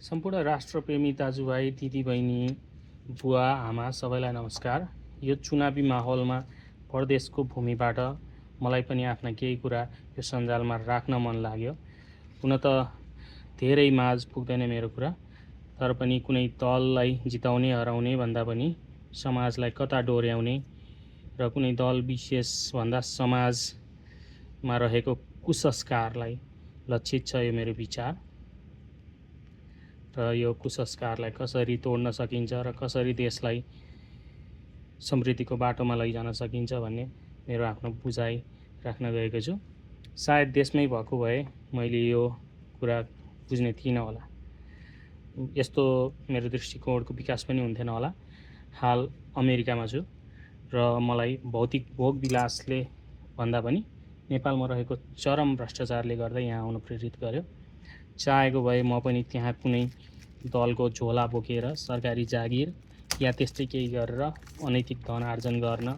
सम्पूर्ण राष्ट्रप्रेमी दाजुभाइ दिदीबहिनी बुवा आमा सबैलाई नमस्कार। यो चुनावी माहौलमा परदेशको भूमिबाट मलाई पनि आफ्ना केही कुरा यो सञ्जालमा राख्न मन लाग्यो। हुन त धेरै माझ पुग्दैन मेरो कुरा, तर पनि कुनै दललाई जिताउने हराउने भन्दा पनि समाजलाई कता डोर्याउने र कुनै दल विशेषभन्दा समाजमा रहेको कुसंस्कारलाई लक्षित छ यो मेरो विचार। र यो कुसंस्कारलाई कसरी तोड्न सकिन्छ र कसरी देशलाई समृद्धिको बाटोमा लैजान सकिन्छ भन्ने मेरो आफ्नो बुझाइ राख्न गएको छु। सायद देशमै भएको भए मैले यो कुरा बुझ्ने थिइनँ होला, यस्तो मेरो दृष्टिकोणको विकास पनि हुन्थेन होला। हाल अमेरिकामा छु र मलाई भौतिक भोग विलासले भन्दा पनि नेपालमा रहेको चरम भ्रष्टाचारले गर्दा यहाँ आउन प्रेरित गर्यो। चाहेको भए म पनि त्यहाँ कुनै दलको झोला बोकेर सरकारी जागिर या त्यस्तै केही गरेर अनैतिक धन आर्जन गर्न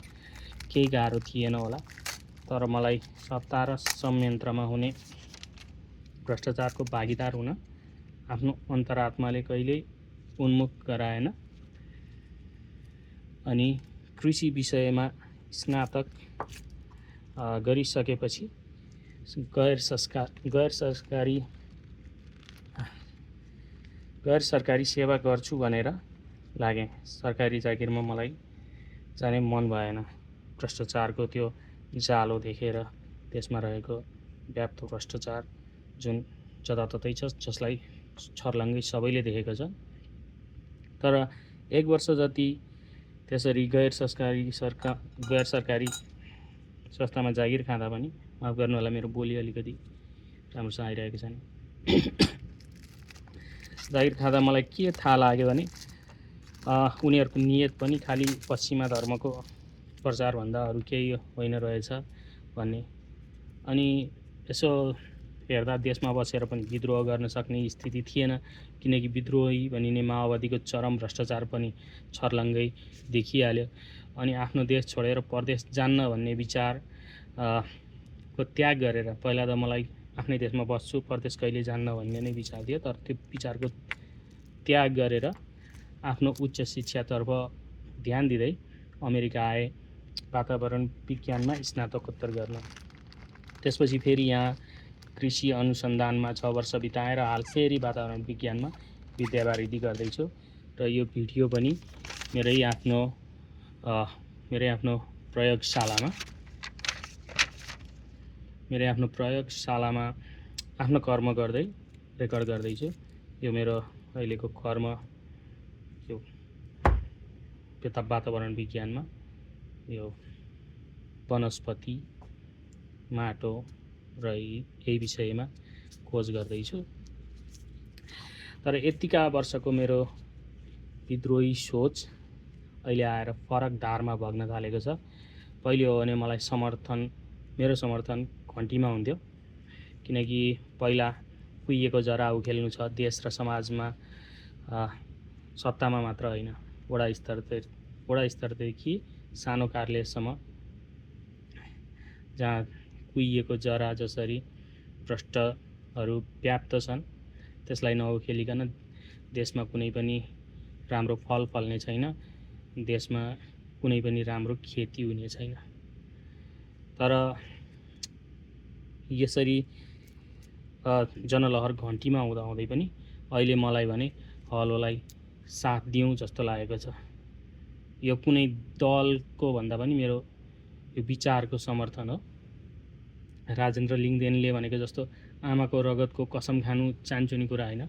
केही गाह्रो थिएन होला, तर मलाई सत्ता र संयन्त्रमा हुने भ्रष्टाचारको भागीदार हुन आफ्नो अन्तरात्माले कहिल्यै उन्मुख गराएन। अनि कृषि विषयमा स्नातक गरिसकेपछि गैर सरकारी सेवा गर्छु भनेर लागेँ। सरकारी जागिरमा मलाई जाने मन भएन। भ्रष्टाचारको त्यो जालो देखेर त्यसमा रहेको व्याप्त भ्रष्टाचार जुन जताततै छ, जसलाई छर्लङ्गै सबैले देखेको छ। तर एक वर्ष जति त्यसरी गैर सरकारी संस्थामा जागिर खाँदा पनि, माफ गर्नु होला मेरो बोली अलिकति राम्रोसँग आइरहेको छैन, जागिर खाँदा मलाई के थाहा लाग्यो भने उनीहरूको नियत पनि खालि पश्चिमा धर्मको प्रचारभन्दा अरू केही होइन रहेछ भन्ने। अनि यसो हेर्दा देशमा बसेर पनि विद्रोह गर्न सक्ने स्थिति थिएन, किनकि विद्रोही भनिने माओवादीको चरम भ्रष्टाचार पनि छर्लङ्गै देखिहाल्यो। अनि आफ्नो देश छोडेर परदेश जान्न भन्ने विचार को त्याग गरेर, पहिला त मलाई आफ्नै देशमा बस्छु, परदेश कहिले जान्न भन्ने नै विचार थियो, तर त्यो विचारको त्याग गरेर आफ्नो उच्च शिक्षातर्फ ध्यान दिँदै अमेरिका आए वातावरण विज्ञानमा स्नातकोत्तर गर्न। त्यसपछि फेरि यहाँ कृषि अनुसन्धानमा 6 वर्ष बिताएर हाल फेरि वातावरण विज्ञानमा विद्यावारिधि गर्दैछु। र यो भिडियो पनि मेरै आफ्नो प्रयोगशालामा आफ्नो कर्म गर्दै रेकर्ड गर्दैछु। यो मेरो अहिलेको कर्म यो वातावरण विज्ञानमा यो वनस्पति, माटो र यही विषयमा खोज गर्दैछु। तर यतिका वर्षको मेरो विद्रोही सोच अहिले आएर फरक धारमा भग्न थालेको छ। पहिले हो भने मलाई मेरो समर्थन घन्टीमा हुन्थ्यो, किनकि पहिला कुहिएको जरा उखेल्नु छ देश र समाजमा, सत्तामा मात्र होइन, वडा स्तरदेखि सानो कार्यालयसम्म, जहाँ कुहिएको जरा जसरी भ्रष्टहरू व्याप्त छन् त्यसलाई नउखेलिकन देशमा कुनै पनि राम्रो फल फल्ने छैन, देशमा कुनै पनि राम्रो खेती हुने छैन। तर यसरी जनलहर घन्टीमा हुँदाहुँदै पनि अहिले मलाई भने हलोलाई साथ दिउँ जस्तो लागेको छ। यो कुनै दलको भन्दा पनि मेरो यो विचारको समर्थन हो। राजेन्द्र लिङ्गदेनले भनेको जस्तो आमाको रगतको कसम खानु चान्चुने कुरा होइन।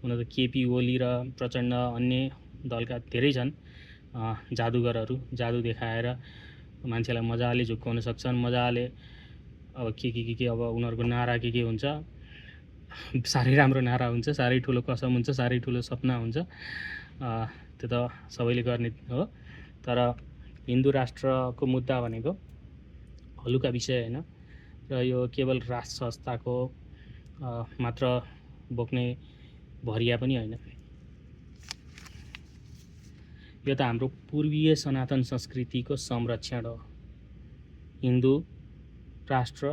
हुन त केपी ओली र प्रचण्ड अन्य दलका धेरै छन् जादुगरहरू, जादु देखाएर मान्छेलाई मजाले झुक्काउन सक्छन्, मजाले अब के अब उनीहरूको नारा के हुन्छ, साह्रै राम्रो नारा हुन्छ, साह्रै ठुलो कसम हुन्छ, साह्रै ठुलो सपना हुन्छ, त्यो त सबैले गर्ने हो। तर हिन्दू राष्ट्रको मुद्दा भनेको हलुका विषय होइन, र यो केवल राष्ट्र संस्थाको मात्र बोक्ने भरिया पनि होइन। यो त हाम्रो पूर्वीय सनातन संस्कृतिको संरक्षण हो। हिन्दू राष्ट्र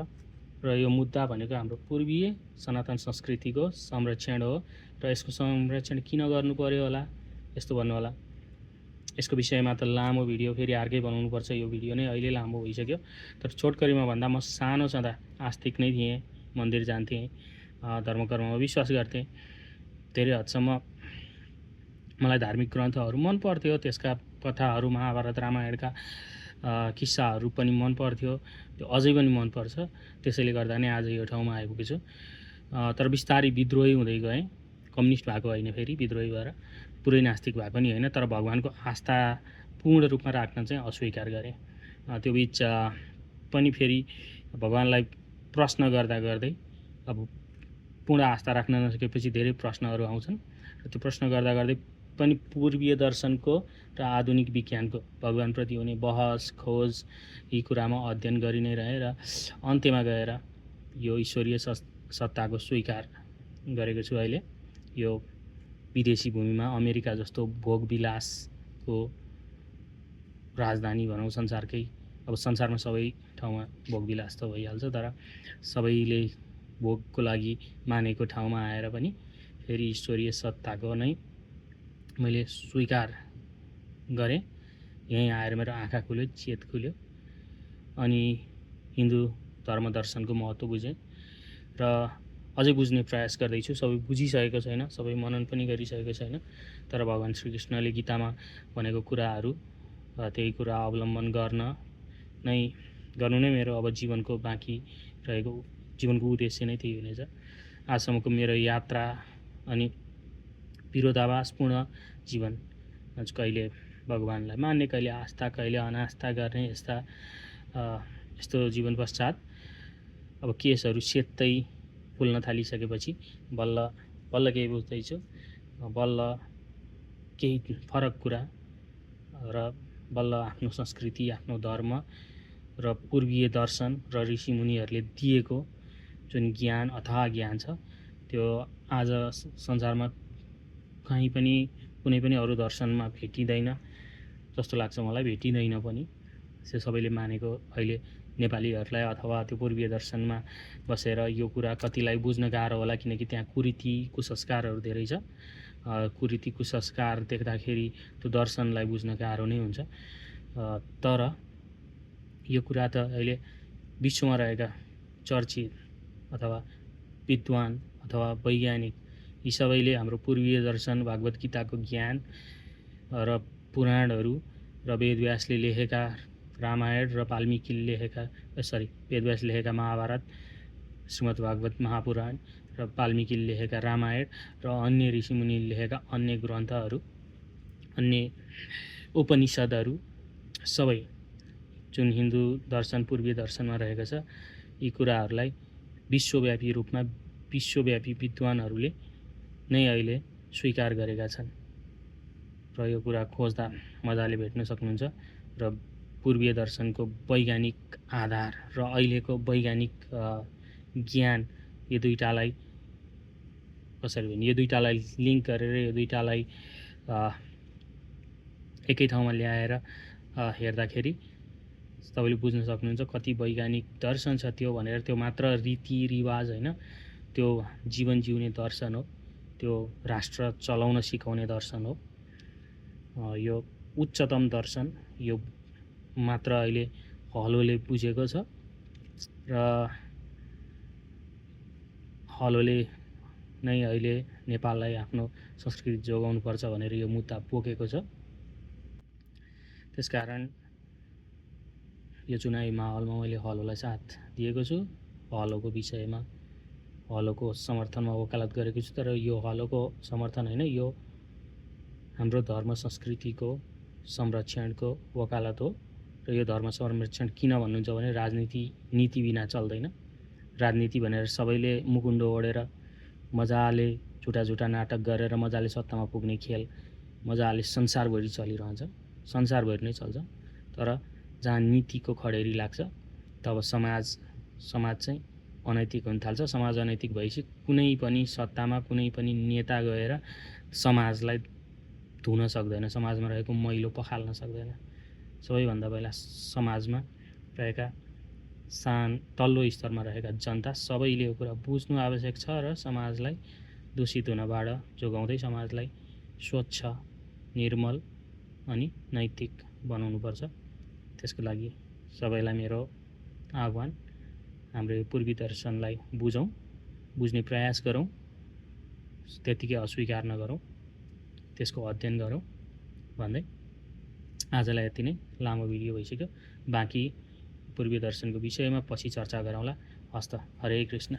र यो मुद्दा भनेको हाम्रो पूर्वीय सनातन संस्कृतिको संरक्षण हो, र र यसको संरक्षण किन गर्नु पर्यो होला यस्तो भन्नु होला। यसको विषयमा त लामो भिडियो फेरि अर्कै बनाउनुपर्छ, यो भिडियो नै अहिले लामो भइसक्यो। तर छोटकरीमा भन्दा म सानो छँदा आस्तिक नै थिएँ, मन्दिर जान्थेँ, धर्मकर्ममा विश्वास गर्थेँ। धेरै हदसम्म मलाई धार्मिक ग्रन्थहरू मन पर्थ्यो, त्यसका कथाहरू महाभारत रामायणका किस्साहरू पनि मन पर्थ्यो, त्यो अझै पनि मनपर्छ। त्यसैले गर्दा नै आज यो ठाउँमा आइपुगेछु। तर बिस्तारै विद्रोही हुँदै गएँ, कम्युनिस्ट भएको होइन, फेरि विद्रोही भएर पुरै नास्तिक भएको पनि होइन, तर भगवानको आस्था पूर्ण रूपमा राख्न चाहिँ अस्वीकार गरेँ। त्यो बिच पनि फेरि भगवानलाई प्रश्न गर्दा गर्दै अब पूर्ण आस्था राख्न नसकेपछि धेरै प्रश्नहरू आउँछन्, र त्यो प्रश्न गर्दा गर्दै पनि पूर्वीय दर्शनको र आधुनिक विज्ञानको भगवानप्रति हुने बहस खोज यी कुरामा अध्ययन गरि नै रहे, र अन्त्यमा गएर यो ईश्वरीय सत्ताको स्वीकार गरेको छु। अहिले यो विदेशी भूमिमा अमेरिका जस्तो भोगविलासको राजधानी भनौँ संसारकै, अब संसारमा सबै ठाउँमा भोगविलास त भइहाल्छ, तर सबैले भोगको लागि मानेको ठाउँमा आएर पनि फेरि ईश्वरीय सत्ताको नै मैले स्वीकार गरेँ। यहीँ आएर मेरो आँखा खुल्यो, चेत खुल्यो, अनि हिन्दू धर्म दर्शनको महत्त्व बुझेँ र अझै बुझ्ने प्रयास गर्दैछु। सबै बुझिसकेको छैन, सबै मनन पनि गरिसकेको छैन, तर भगवान् श्रीकृष्णले गीतामा भनेको कुराहरू त्यही कुरा अवलम्बन गर्नु नै मेरो अब जीवनको बाँकी रहेको जीवनको उद्देश्य नै त्यही हुनेछ। आजसम्मको मेरो यात्रा अनि विरोधाभासपूर्ण जीवन, कहिले भगवानलाई मान्ने, कहिले आस्था, कहिले अनास्था गर्ने, यस्तो जीवन पश्चात अब केसहरू सेत्तै फुल्न थालिसकेपछि बल्ल केही बुझ्दैछु, बल्ल केही फरक कुरा, र बल्ल आफ्नो संस्कृति, आफ्नो धर्म र पूर्वीय दर्शन र ऋषिमुनिहरूले दिएको जुन ज्ञान, अथाह ज्ञान छ, त्यो आज संसारमा कहीँ पनि कुनै पनि अरू दर्शनमा भेटिँदैन जस्तो लाग्छ मलाई, भेटिँदैन पनि। त्यो सबैले मानेको अहिले नेपालीहरूलाई अथवा त्यो पूर्वीय दर्शनमा बसेर यो कुरा कतिलाई बुझ्न गाह्रो होला, किनकि त्यहाँ कुरीति कुसंस्कारहरू धेरै छ। कुरीति कुसंस्कार देख्दाखेरि त्यो दर्शनलाई बुझ्न गाह्रो नै हुन्छ। तर यो कुरा त अहिले विश्वमा रहेका चर्चित अथवा विद्वान अथवा वैज्ञानिक यी सबैले हाम्रो पूर्वीय दर्शन, भागवत गीताको ज्ञान र पुराणहरू र वेदव्यासले लेखेका रामायण र वाल्मिकीले लेखेका वेदव्यासले लेखेका महाभारत, श्रीमद्भागवत महापुराण र वाल्मिकीले लेखेका रामायण र अन्य ऋषिमुनिले लेखेका अन्य ग्रन्थहरू, अन्य उपनिषदहरू, सबै जुन हिन्दू दर्शन, पूर्वीय दर्शनमा रहेको छ, यी कुराहरूलाई विश्वव्यापी रूपमा विश्वव्यापी विद्वानहरूले नै अहिले स्वीकार गरेका छन्, र यो कुरा खोज्दा मजाले भेट्न सक्नुहुन्छ। र पूर्वीय दर्शनको वैज्ञानिक आधार र अहिलेको वैज्ञानिक ज्ञान, यो दुईटालाई कसरी भने, यो दुईटालाई लिङ्क गरेर यो दुईटालाई एकै ठाउँमा ल्याएर हेर्दाखेरि तपाईँले बुझ्न सक्नुहुन्छ कति वैज्ञानिक दर्शन छ त्यो भनेर। त्यो मात्र रीतिरिवाज होइन, त्यो जीवन जिउने दर्शन हो, त्यो राष्ट्र चलाउन सिकाउने दर्शन हो। यो उच्चतम दर्शन, यो मात्र अहिले हलोले बुझेको छ, र हलोले नै अहिले नेपाललाई आफ्नो संस्कृति जोगाउनुपर्छ भनेर यो मुद्दा बोकेको छ। त्यसकारण यो चुनावी माहौलमा मैले हलोलाई साथ दिएको छु, हलोको विषयमा, हलोको समर्थनमा वकालत गरेको छु। तर यो हलोको समर्थन होइन, यो हाम्रो धर्म संस्कृतिको संरक्षणको वकालत हो। र यो धर्म संरक्षण किन भन्नुहुन्छ भने राजनीति नीति बिना चल्दैन। राजनीति भनेर सबैले मुकुण्डो ओढेर मजाले झुटा नाटक गरेर मजाले सत्तामा पुग्ने खेल मजाले संसारभरि चलिरहन्छ, संसारभरि नै चल्छ। तर जहाँ नीतिको खडेरी लाग्छ तब समाज चाहिँ अनैतिक हुन थाल्छ। समाज अनैतिक भएपछि कुनै पनि सत्तामा कुनै पनि नेता गएर समाजलाई धुन सक्दैन, समाजमा रहेको मैलो पखाल्न सक्दैन। सबैभन्दा पहिला समाजमा रहेका तल्लो स्तरमा रहेका जनता सबैले यो कुरा बुझ्नु आवश्यक छ, र समाजलाई दूषित हुनबाट जोगाउँदै समाजलाई स्वच्छ, निर्मल अनि नैतिक बनाउनुपर्छ। त्यसको लागि सबैलाई मेरो आह्वान, हाम्रो यो पूर्वी दर्शनलाई बुझ्ने प्रयास गरौँ, त्यतिकै अस्वीकार नगरौँ, त्यसको अध्ययन गरौँ भन्दै आजलाई यति नै। लामो भिडियो भइसक्यो। बाँकी पूर्वी दर्शनको विषयमा पछि चर्चा गरौँला। हस्त, हरे कृष्ण।